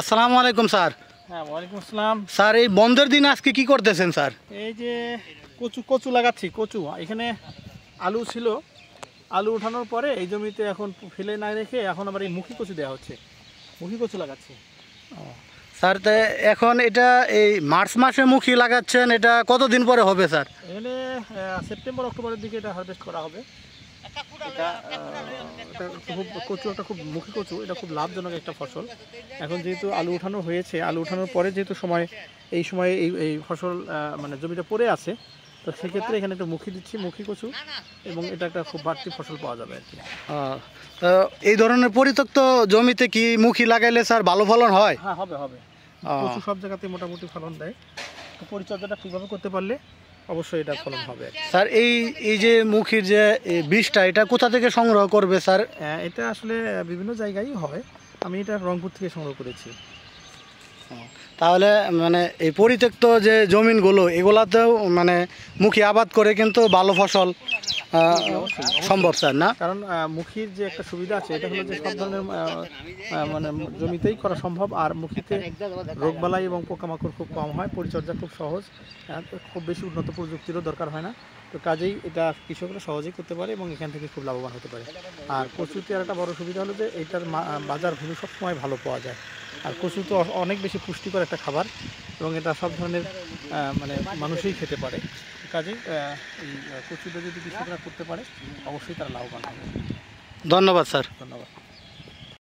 আসসালামু আলাইকুম স্যার। হ্যাঁ, ওয়ালাইকুম আসসালাম। স্যার এই বন্ধের দিন আজকে কি করতেছেন স্যার? এই যে কচু লাগাচ্ছি। কচু এখানে আলু ছিল, আলু উঠানোর পরে এই জমিতে এখন ফেলে না রেখে এখন আবার এই মুখী কচু দেওয়া হচ্ছে। মুখী কচু লাগাচ্ছি। স্যার তা এখন এটা এই মার্চ মাসে মুখী লাগাচ্ছেন, এটা কতদিন পরে হবে স্যার? এখানে সেপ্টেম্বর অক্টোবরের দিকে এটা হারভেস্ট করা হবে। এটা খুব মুখী কচু, এটা খুব লাভজনক একটা ফসল। এখন যেহেতু আলু উঠানো হয়েছে, আলু উঠানোর পরে যেহেতু এই সময় এই ফসল মানে জমিটা পড়ে আছে, তো সেক্ষেত্রে এখানে একটা মুখী দিচ্ছি, মুখী কচু, এবং এটা একটা খুব বাড়তি ফসল পাওয়া যাবে আর কি। এই ধরনের পরিত্যক্ত জমিতে কি মুখী লাগাইলে স্যার ভালো ফলন হয়? হ্যাঁ, হবে। কচু সব জায়গাতে মোটামুটি ফলন দেয়, তো পরিচর্যাটা ঠিকভাবে করতে পারলে অবশ্যই এটা ফলন হবে। স্যার এই যে মুখীর যে বীজটা, এটা কোথা থেকে সংগ্রহ করবে স্যার? এটা আসলে বিভিন্ন জায়গায় হয়, আমি এটা রংপুর থেকে সংগ্রহ করেছি। তাহলে মানে এই পরিত্যক্ত যে জমিনগুলো, এগুলাতেও মানে মুখী আবাদ করে কিন্তু ভালো ফসল সম্ভব স্যার, না? কারণ মুখীর যে একটা সুবিধা আছে, এটা হলো যে সব ধরনের মানে জমিতেই করা সম্ভব, আর মুখীতে রোগবালাই এবং পোকামাকড় খুব কম হয়, পরিচর্যা খুব সহজ, খুব বেশি উন্নত প্রযুক্তিরও দরকার হয় না। তো কাজেই এটা কৃষকরা সহজেই করতে পারে এবং এখান থেকে খুব লাভবান হতে পারে। আর কচুতে আর একটা বড় সুবিধা হলো যে এটার বাজার ভ্যালু সবসময় ভালো পাওয়া যায়। আর কচু তো অনেক বেশি পুষ্টিকর একটা খাবার, এবং এটা সব ধরনের মানে মানুষই খেতে পারে। কাজেই এই কচুটা যদি কৃষকরা করতে পারে, অবশ্যই তারা লাভবান হবে। ধন্যবাদ স্যার। ধন্যবাদ।